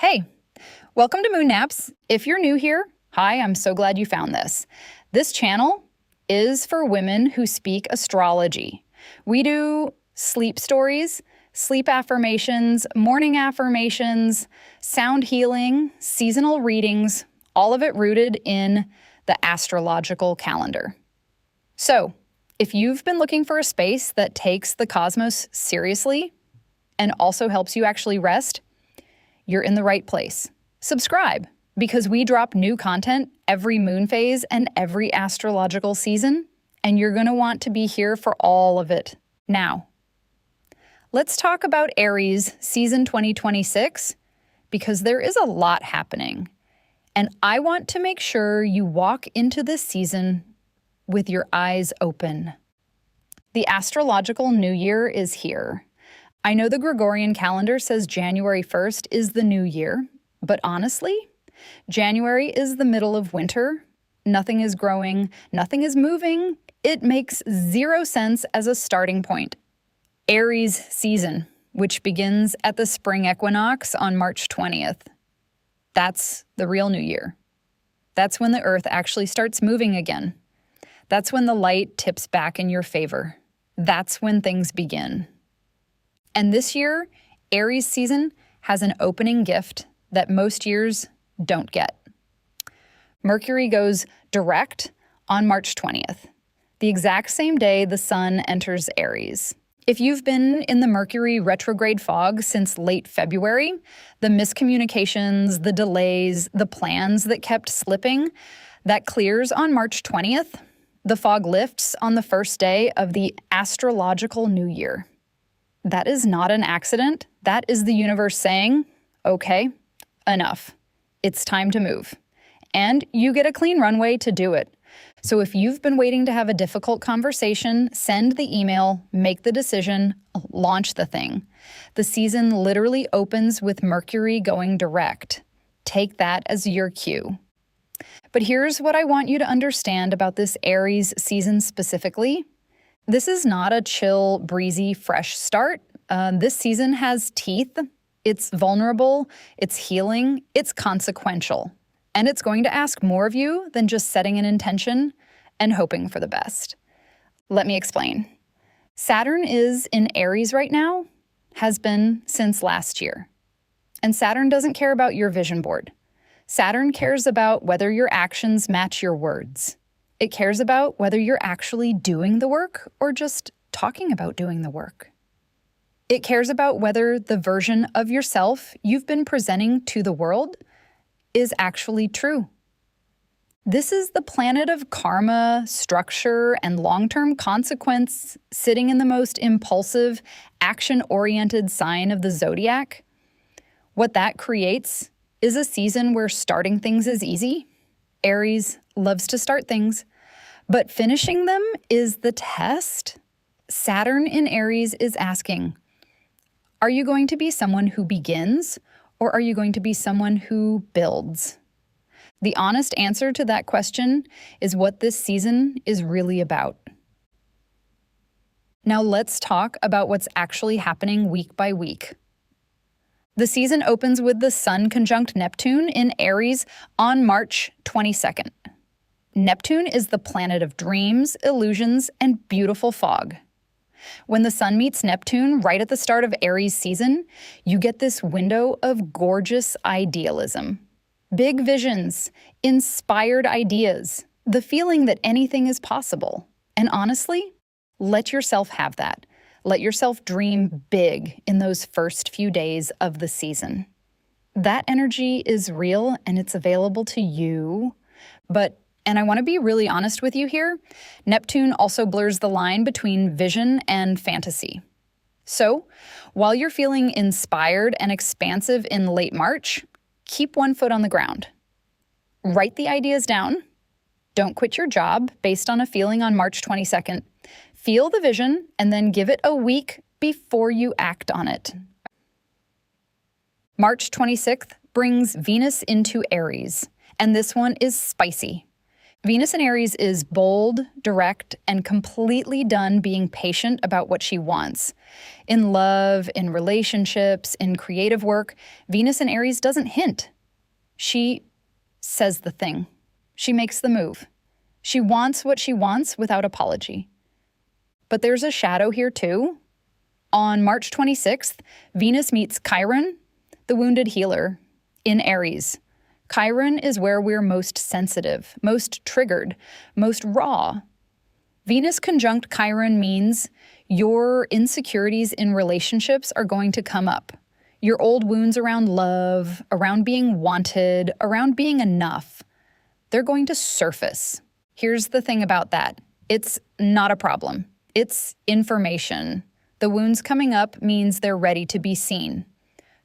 Hey, welcome to Moon Naps. If you're new here, hi, I'm so glad you found this. This channel is for women who speak astrology. We do sleep stories, sleep affirmations, morning affirmations, sound healing, seasonal readings, all of it rooted in the astrological calendar. So, if you've been looking for a space that takes the cosmos seriously and also helps you actually rest, you're in the right place. Subscribe, because we drop new content every moon phase and every astrological season, and you're going to want to be here for all of it. Now, let's talk about Aries season 2026, because there is a lot happening, and I want to make sure you walk into this season with your eyes open. The astrological new year is here. I know the Gregorian calendar says January 1st is the new year, but honestly, January is the middle of winter. Nothing is growing, nothing is moving. It makes zero sense as a starting point. Aries season, which begins at the spring equinox on March 20th. That's the real new year. That's when the earth actually starts moving again. That's when the light tips back in your favor. That's when things begin. And this year, Aries season has an opening gift that most years don't get. Mercury goes direct on March 20th, the exact same day the sun enters Aries. If you've been in the Mercury retrograde fog since late February, the miscommunications, the delays, the plans that kept slipping, that clears on March 20th. The fog lifts on the first day of the astrological new year. That is not an accident. That is the universe saying, okay, enough. It's time to move. And you get a clean runway to do it. So if you've been waiting to have a difficult conversation, send the email, make the decision, launch the thing. The season literally opens with Mercury going direct. Take that as your cue. But here's what I want you to understand about this Aries season specifically. This is not a chill, breezy, fresh start. This season has teeth. It's vulnerable, it's healing, it's consequential. And it's going to ask more of you than just setting an intention and hoping for the best. Let me explain. Saturn is in Aries right now, has been since last year. And Saturn doesn't care about your vision board. Saturn cares about whether your actions match your words. It cares about whether you're actually doing the work or just talking about doing the work. It cares about whether the version of yourself you've been presenting to the world is actually true. This is the planet of karma, structure, and long-term consequence sitting in the most impulsive, action-oriented sign of the zodiac. What that creates is a season where starting things is easy. Aries loves to start things. But finishing them is the test. Saturn in Aries is asking, are you going to be someone who begins, or are you going to be someone who builds? The honest answer to that question is what this season is really about. Now let's talk about what's actually happening week by week. The season opens with the Sun conjunct Neptune in Aries on March 22nd. Neptune is the planet of dreams, illusions, and beautiful fog. When the Sun meets Neptune right at the start of Aries season, you get this window of gorgeous idealism. Big visions, inspired ideas, the feeling that anything is possible. And honestly, let yourself have that. Let yourself dream big in those first few days of the season. That energy is real and it's available to you, and I want to be really honest with you here, Neptune also blurs the line between vision and fantasy. So, while you're feeling inspired and expansive in late March, keep one foot on the ground. Write the ideas down. Don't quit your job based on a feeling on March 22nd. Feel the vision and then give it a week before you act on it. March 26th brings Venus into Aries, and this one is spicy. Venus in Aries is bold, direct, and completely done being patient about what she wants. In love, in relationships, in creative work, Venus in Aries doesn't hint. She says the thing. She makes the move. She wants what she wants without apology. But there's a shadow here too. On March 26th, Venus meets Chiron, the wounded healer, in Aries. Chiron is where we're most sensitive, most triggered, most raw. Venus conjunct Chiron means your insecurities in relationships are going to come up. Your old wounds around love, around being wanted, around being enough, they're going to surface. Here's the thing about that. It's not a problem. It's information. The wounds coming up means they're ready to be seen.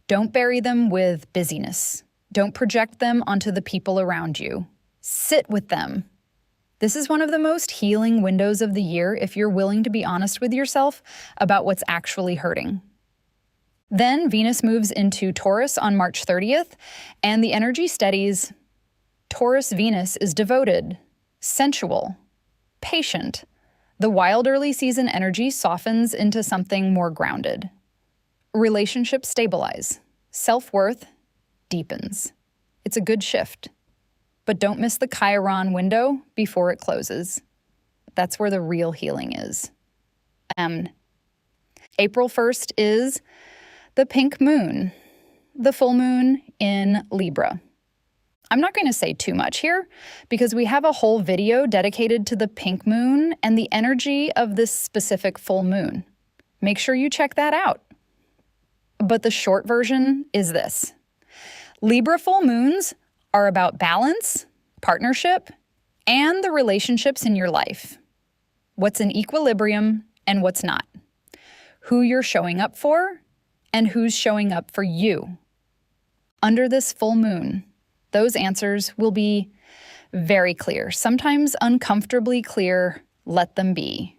Don't bury them with busyness. Don't project them onto the people around you. Sit with them. This is one of the most healing windows of the year if you're willing to be honest with yourself about what's actually hurting. Then Venus moves into Taurus on March 30th, and the energy steadies. Taurus Venus is devoted, sensual, patient. The wild early season energy softens into something more grounded. Relationships stabilize. Self-worth deepens. It's a good shift. But don't miss the Chiron window before it closes. That's where the real healing is. April 1st is the pink moon, the full moon in Libra. I'm not going to say too much here because we have a whole video dedicated to the pink moon and the energy of this specific full moon. Make sure you check that out. But the short version is this. Libra full moons are about balance, partnership, and the relationships in your life. What's in equilibrium and what's not. Who you're showing up for and who's showing up for you. Under this full moon, those answers will be very clear, sometimes uncomfortably clear. Let them be.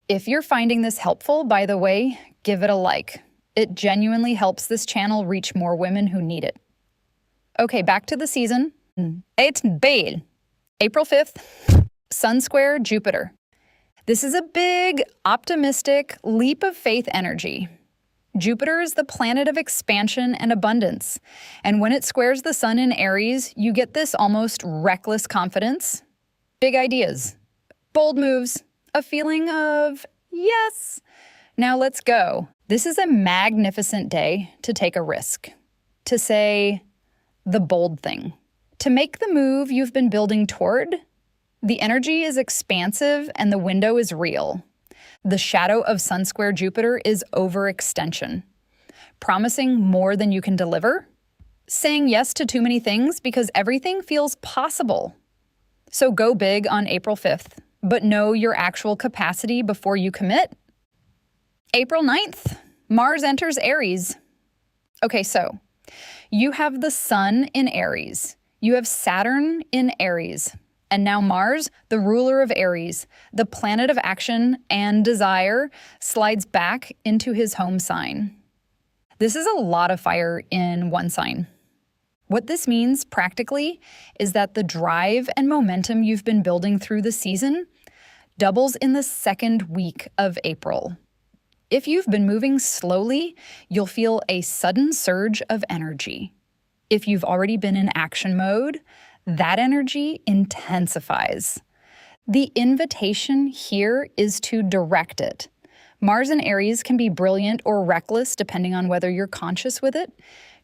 If you're finding this helpful, by the way, give it a like. It genuinely helps this channel reach more women who need it. Okay, back to the season. It's bad. April 5th, Sun square Jupiter. This is a big, optimistic, leap of faith energy. Jupiter is the planet of expansion and abundance. And when it squares the sun in Aries, you get this almost reckless confidence, big ideas, bold moves, a feeling of, yes, now let's go. This is a magnificent day to take a risk, to say the bold thing, to make the move you've been building toward. The energy is expansive and the window is real. The shadow of Sun square Jupiter is overextension, promising more than you can deliver, saying yes to too many things because everything feels possible. So go big on April 5th, but know your actual capacity before you commit. April 9th, Mars enters Aries. Okay, so you have the sun in Aries. You have Saturn in Aries. And now Mars, the ruler of Aries, the planet of action and desire, slides back into his home sign. This is a lot of fire in one sign. What this means practically is that the drive and momentum you've been building through the season doubles in the second week of April. If you've been moving slowly, you'll feel a sudden surge of energy. If you've already been in action mode, that energy intensifies. The invitation here is to direct it. Mars in Aries can be brilliant or reckless depending on whether you're conscious with it.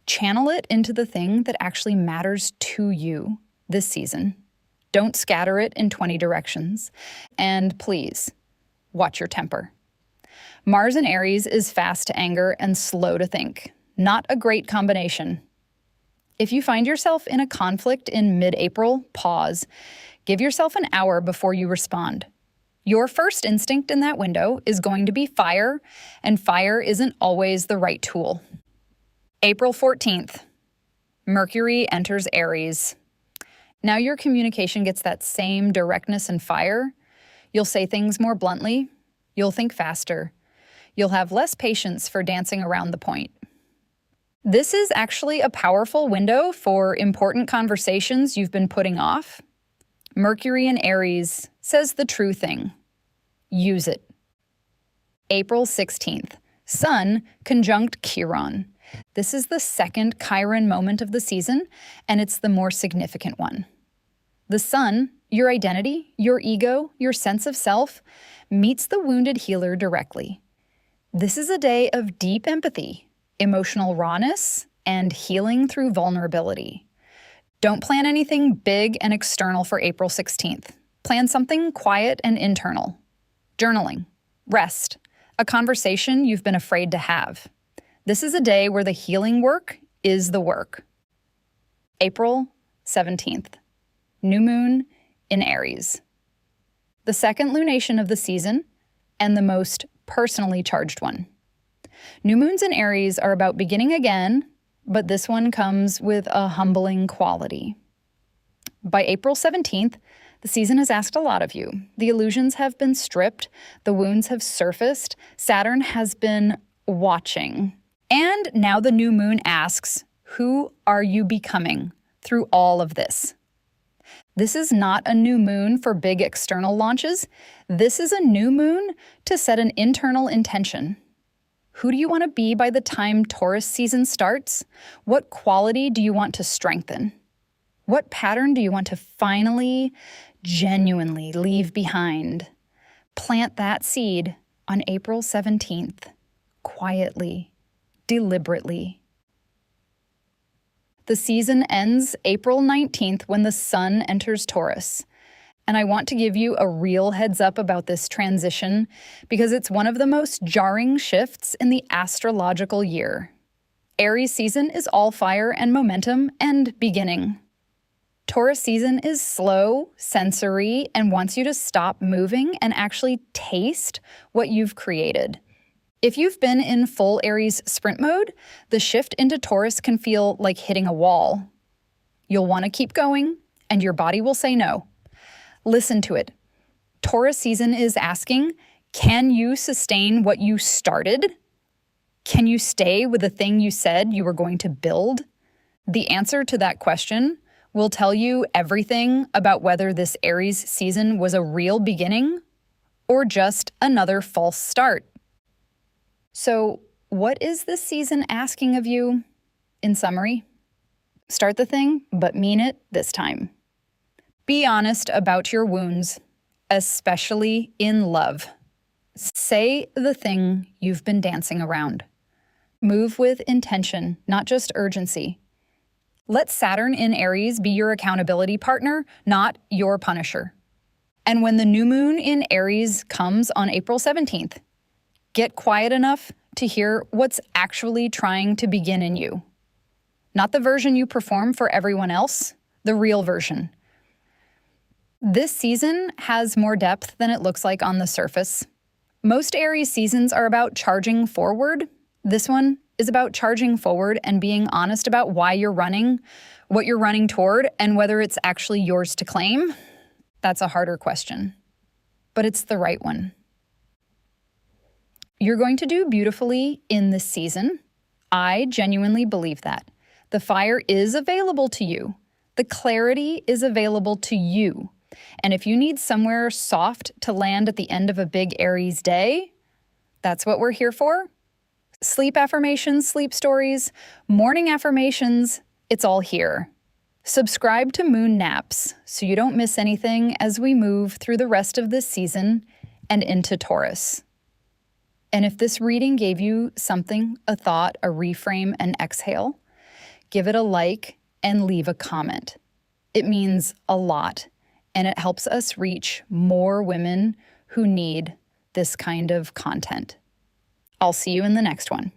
Channel it into the thing that actually matters to you this season. Don't scatter it in 20 directions. And please, watch your temper. Mars in Aries is fast to anger and slow to think. Not a great combination. If you find yourself in a conflict in mid-April, pause. Give yourself an hour before you respond. Your first instinct in that window is going to be fire, and fire isn't always the right tool. April 14th, Mercury enters Aries. Now your communication gets that same directness and fire. You'll say things more bluntly. You'll think faster. You'll have less patience for dancing around the point. This is actually a powerful window for important conversations you've been putting off. Mercury in Aries says the true thing. Use it. April 16th, Sun conjunct Chiron. This is the second Chiron moment of the season, and it's the more significant one. The Sun, your identity, your ego, your sense of self, meets the wounded healer directly. This is a day of deep empathy, emotional rawness, and healing through vulnerability. Don't plan anything big and external for April 16th. Plan something quiet and internal. Journaling, rest, a conversation you've been afraid to have. This is a day where the healing work is the work. April 17th, new moon in Aries. The second lunation of the season and the most personally charged one. New moons in Aries are about beginning again, but this one comes with a humbling quality. By April 17th, the season has asked a lot of you. The illusions have been stripped, the wounds have surfaced, Saturn has been watching. And now the new moon asks, who are you becoming through all of this? This is not a new moon for big external launches. This is a new moon to set an internal intention. Who do you want to be by the time Taurus season starts? What quality do you want to strengthen? What pattern do you want to finally, genuinely leave behind? Plant that seed on April 17th, quietly, deliberately. The season ends April 19th when the Sun enters Taurus. And I want to give you a real heads up about this transition because it's one of the most jarring shifts in the astrological year. Aries season is all fire and momentum and beginning. Taurus season is slow, sensory, and wants you to stop moving and actually taste what you've created. If you've been in full Aries sprint mode, the shift into Taurus can feel like hitting a wall. You'll want to keep going, and your body will say no. Listen to it. Taurus season is asking, can you sustain what you started? Can you stay with the thing you said you were going to build? The answer to that question will tell you everything about whether this Aries season was a real beginning or just another false start. So, what is this season asking of you? In summary, start the thing, but mean it this time. Be honest about your wounds, especially in love. Say the thing you've been dancing around. Move with intention, not just urgency. Let Saturn in Aries be your accountability partner, not your punisher. And when the new moon in Aries comes on April 17th, get quiet enough to hear what's actually trying to begin in you. Not the version you perform for everyone else, the real version. This season has more depth than it looks like on the surface. Most Aries seasons are about charging forward. This one is about charging forward and being honest about why you're running, what you're running toward, and whether it's actually yours to claim. That's a harder question, but it's the right one. You're going to do beautifully in this season. I genuinely believe that. The fire is available to you. The clarity is available to you. And if you need somewhere soft to land at the end of a big Aries day, that's what we're here for. Sleep affirmations, sleep stories, morning affirmations, it's all here. Subscribe to Moon Naps so you don't miss anything as we move through the rest of this season and into Taurus. And if this reading gave you something, a thought, a reframe, an exhale, give it a like and leave a comment. It means a lot, and it helps us reach more women who need this kind of content. I'll see you in the next one.